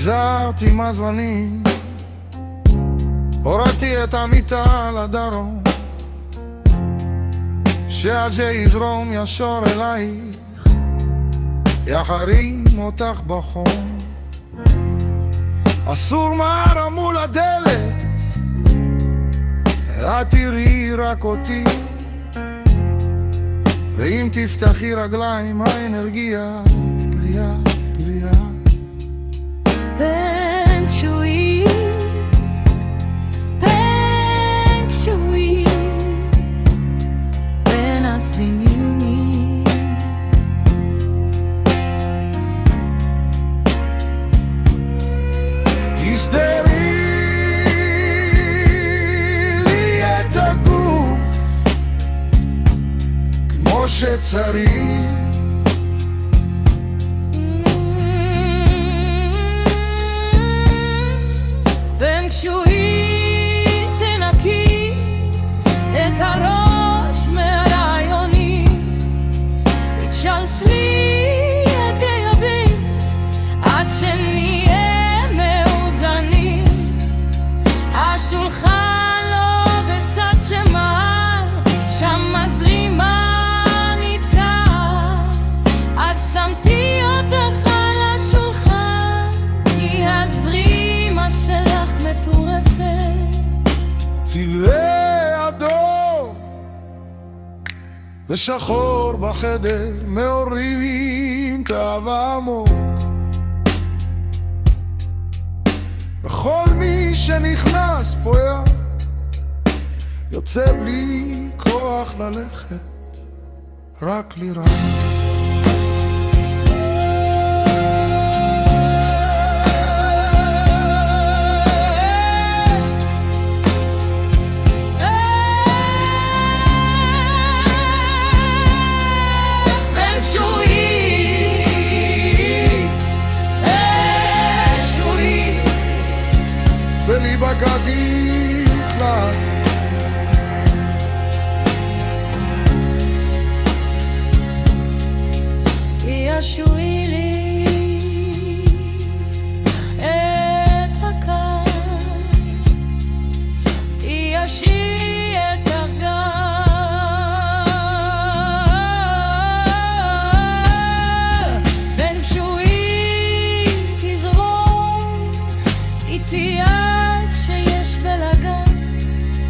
פיזרתי מזמנים, הורדתי את המיטה לדרום, שהג'י יזרום ישור אלייך, יחרים אותך בחום. אסור מערה מול הדלת, את תראי רק אותי, ואם תפתחי רגליים האנרגיה בריאה בריאה. Feng Shui, Feng Shui, ונעשליני. תסדרי לי את הגוף כמו שצריך, Feng Shui, תנקי את הראש מהרעיונים, תשלשלי את היבים עד שנהיה מאוזנים. השולחן לא בצד שמעל, שם הזרימה נתקעת, אז שמתי אותך על השולחן, כי הזרימה שלך מטורפת. צבעי אדום ושחור בחדר מעוררים תאווה עמוק בכל מי שנכנס פה, יוצא בלי כוח ללכת, רק לירה. בלי בגדים כלל, תיישרי לי את הקר, תיישרי את הגר, Feng Shui, תזרום איתי עד שיש בלגן,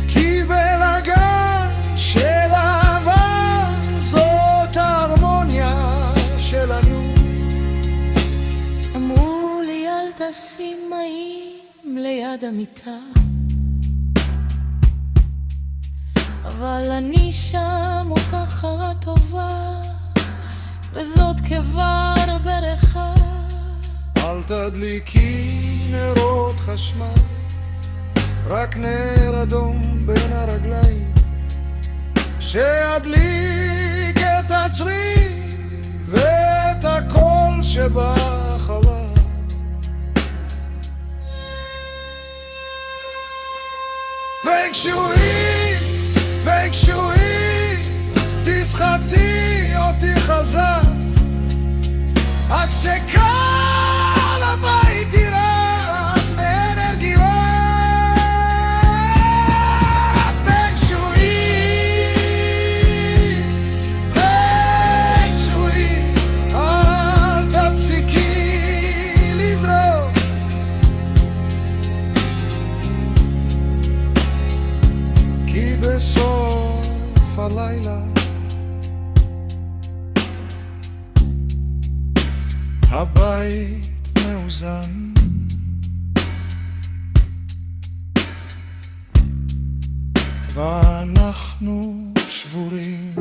כי בלגן של אהבה זאת ההרמוניה שלנו. אמרו לי אל תשים מים ליד המיטה, אבל אני שם אותך הטובה, וזאת כבר ברכה. אל תדליקי נרות חשמל, רק נר אדום בין הרגליים, שידליק את הצריף ואת הקול שבחלל. Feng Shui, Feng Shui, תסחטי אותי חזק עד שכל הבית ירעד מאנרגיה. Feng Shui, Feng Shui, אל תפסיקי לזרום, כי בסוף הלילה הבית מאוזן, ואנחנו שבורים.